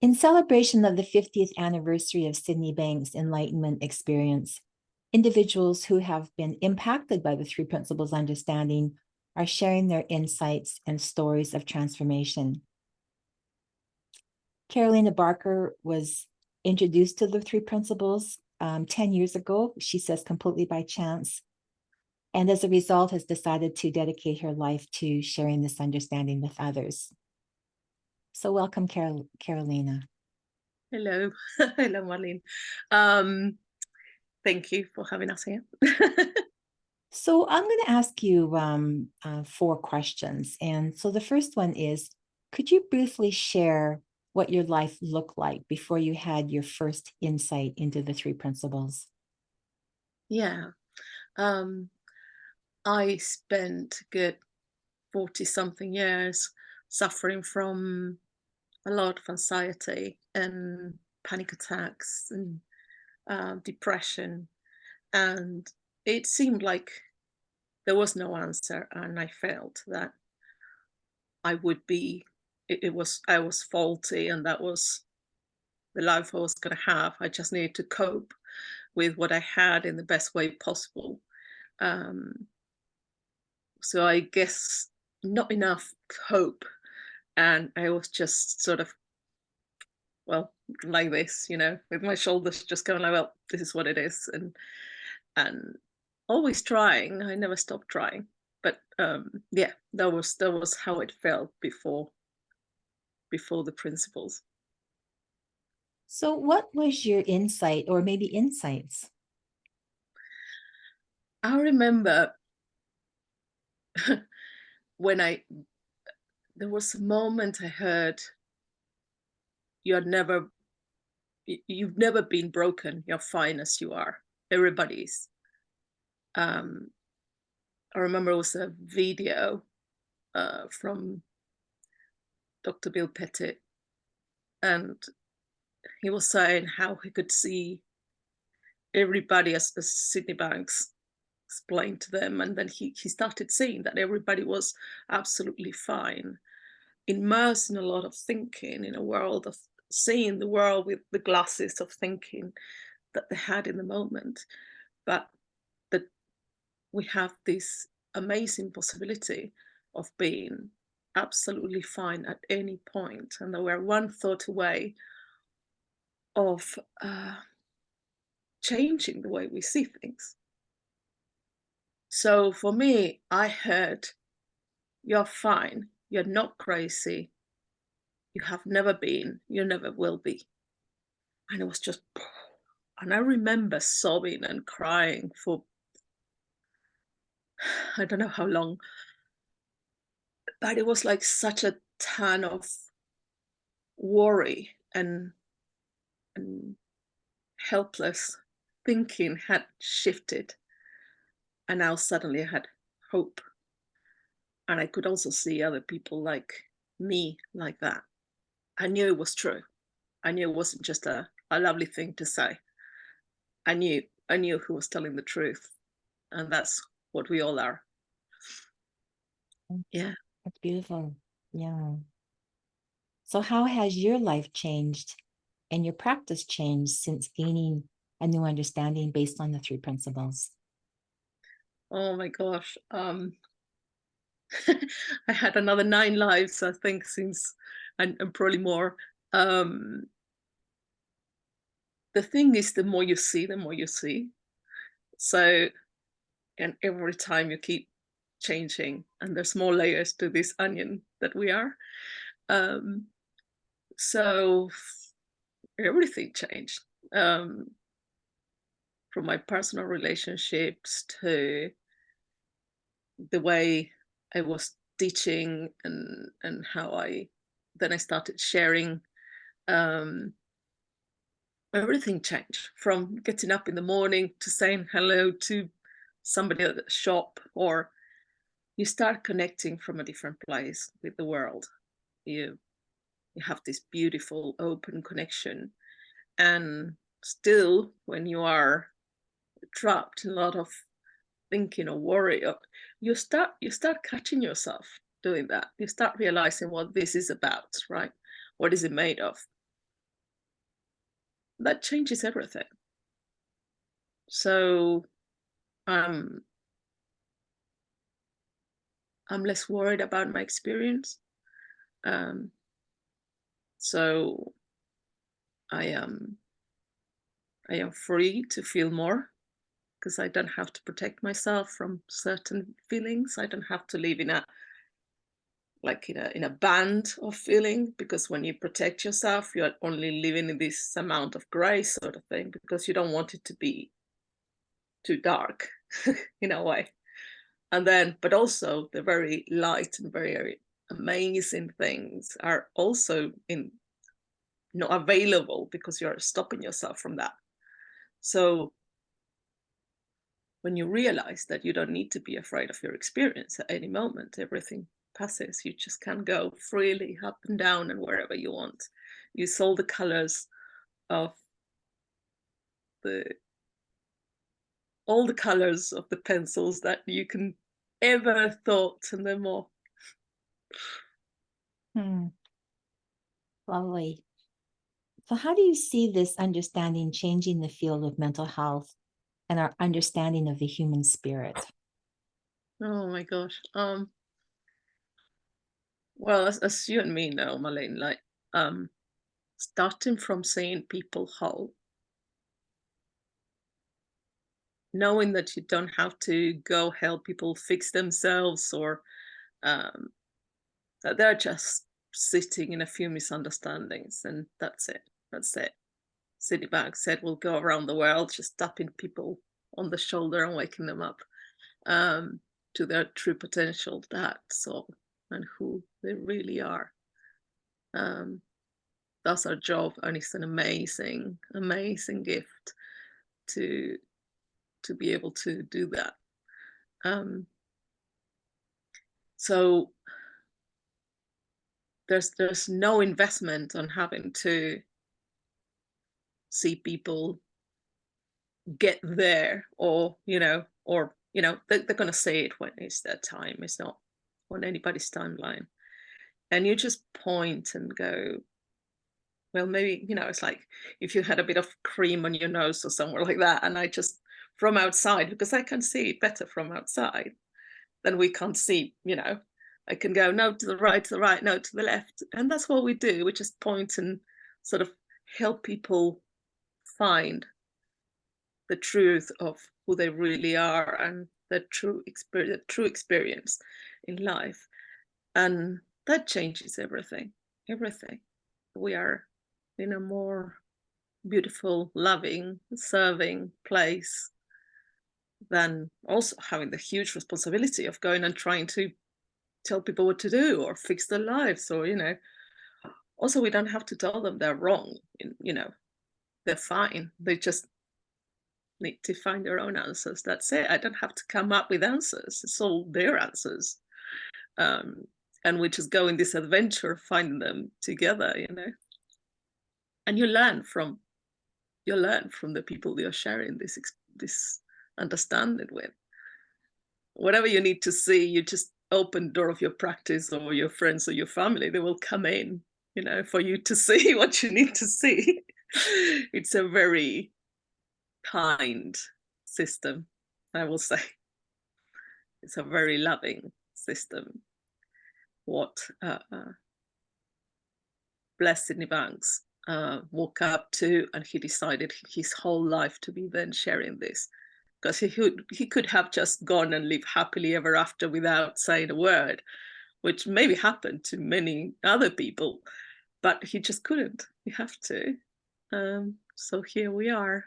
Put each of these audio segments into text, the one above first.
In celebration of the 50th anniversary of Sydney Banks' Enlightenment experience, individuals who have been impacted by the three principles understanding are sharing their insights and stories of transformation. Carolina Barker was introduced to the three principles 10 years ago, she says completely by chance, and as a result has decided to dedicate her life to sharing this understanding with others. So welcome, Carolina. Hello. Hello, Marlene. Thank you for having us here. So I'm going to ask you 4 questions. And so the first one is, could you briefly share what your life looked like before you had your first insight into the three principles? Yeah. I spent a good 40 something years suffering from a lot of anxiety and panic attacks and depression. And it seemed like there was no answer. And I felt that I would be, I was faulty, and that was the life I was going to have. I just needed to cope with what I had in the best way possible. Um, so I guess not enough hope, and I was just sort of, well, like this, with my shoulders just going like, well, this is what it is, and always trying. I never stopped trying, but yeah, that was how it felt before the principles. So what was your insight or maybe insights? I remember when there was a moment I heard, you've never been broken, you're fine as you are, everybody's. I remember it was a video from Dr. Bill Pettit, and he was saying how he could see everybody as Sydney Banks explained to them, and then he started seeing that everybody was absolutely fine, immersed in a lot of thinking, in a world of seeing the world with the glasses of thinking that they had in the moment, but that we have this amazing possibility of being absolutely fine at any point, and that we're one thought away of changing the way we see things. So for me, I heard, you're fine, you're not crazy, you have never been, you never will be. And it was just, and I remember sobbing and crying for I don't know how long, but it was like such a ton of worry and helpless thinking had shifted, and now suddenly I had hope, and I could also see other people like me like that. I knew it was true. I knew it wasn't just a lovely thing to say. I knew who was telling the truth, and that's what we all are. Yeah. That's beautiful. Yeah. So how has your life changed and your practice changed since gaining a new understanding based on the three principles? Oh my gosh. I had another 9 lives, I think, since, and probably more. Um, the thing is, the more you see, the more you see. So, and every time you keep changing, and there's more layers to this onion that we are. Um, so everything changed, from my personal relationships to the way I was teaching, and how I started sharing. Um, Everything changed, from getting up in the morning to saying hello to somebody at the shop, or you start connecting from a different place with the world. You have this beautiful open connection, and still when you are trapped in a lot of thinking or worry, you start catching yourself doing that. You start realizing what this is about, right? What is it made of? that changes everything. So um, I'm less worried about my experience. Um, so I am free to feel more because I don't have to protect myself from certain feelings. I don't have to live in a in a band of feeling, because when you protect yourself, you're only living in this amount of gray sort of thing because you don't want it to be too dark in a way. And then, but also the very light and very amazing things are also in not available because you're stopping yourself from that. So when you realize that you don't need to be afraid of your experience at any moment, everything passes. You just can go freely up and down and wherever you want. Use all the colors of the the pencils that you can ever thought, and then more. Hmm, lovely. So, how do you see this understanding changing the field of mental health and our understanding of the human spirit? Oh my gosh. Well, as you and me know, Marlene, like starting from seeing people whole, knowing that you don't have to go help people fix themselves, or um, that they're just sitting in a few misunderstandings, and that's it. That's it. Citibank said we'll go around the world just tapping people on the shoulder and waking them up um, to their true potential, that soul, and who they really are. Um, that's our job, and it's an amazing, amazing gift to be able to do that. Um, so there's no investment on having to see people get there, or they're going to say it when it's their time. It's not on anybody's timeline, and you just point and go, well, maybe, it's like if you had a bit of cream on your nose or somewhere like that, and I just, from outside, because I can see it better from outside than we can't see, I can go, no, to the right, no, to the left. And that's what we do. We just point and sort of help people find the truth of who they really are, and the true experience in life. And that changes everything. Everything. We are in a more beautiful, loving, serving place than also having the huge responsibility of going and trying to tell people what to do or fix their lives, or also we don't have to tell them they're wrong. They're fine. They just need to find their own answers. That's it. I don't have to come up with answers. It's all their answers. um, and we just go in this adventure, finding them together. And you learn from the people you're sharing this understanding with. Whatever you need to see, you just open the door of your practice or your friends or your family. They will come in, for you to see what you need to see. It's a very kind system, I will say. It's a very loving system. What Blessed Sydney Banks woke up to, and he decided his whole life to be then sharing this, because he could have just gone and lived happily ever after without saying a word, which maybe happened to many other people, but he just couldn't. You have to. So here we are,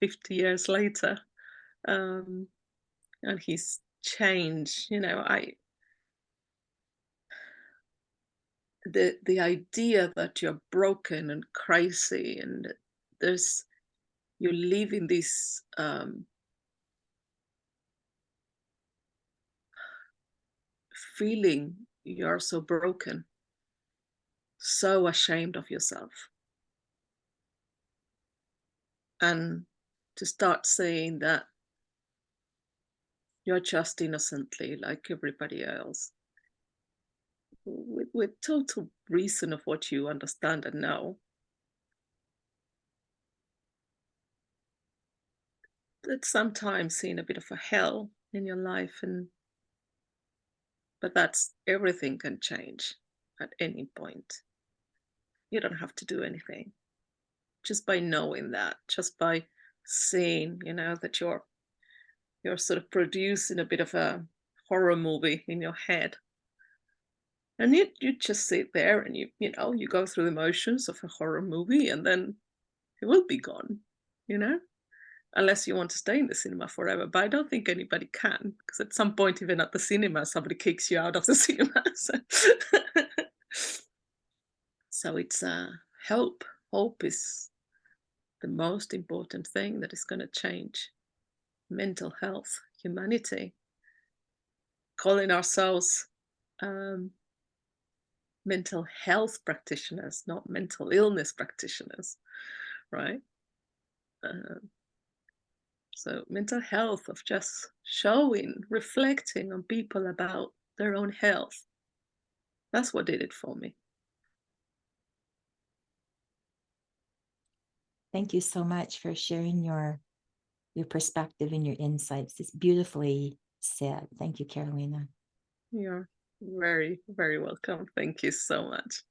50 years later, and he's changed. The idea that you're broken and crazy, and there's you live in this feeling you're so broken, so ashamed of yourself, and to start saying that you're just innocently like everybody else, with total reason of what you understand and know, at sometimes seen a bit of a hell in your life, and but that's everything can change at any point. You don't have to do anything. Just by knowing that, just by seeing, that you're sort of producing a bit of a horror movie in your head. And you just sit there and you go through the motions of a horror movie, and then it will be gone, you know? Unless you want to stay in the cinema forever. But I don't think anybody can, because at some point, even at the cinema, somebody kicks you out of the cinema. So it's hope. Hope is the most important thing that is going to change mental health, humanity. Calling ourselves um, mental health practitioners, not mental illness practitioners, right? So mental health, of just showing, reflecting on people about their own health. That's what did it for me. Thank you so much for sharing your perspective and your insights. It's beautifully said. Thank you, Carolina. You're very, very welcome. Thank you so much.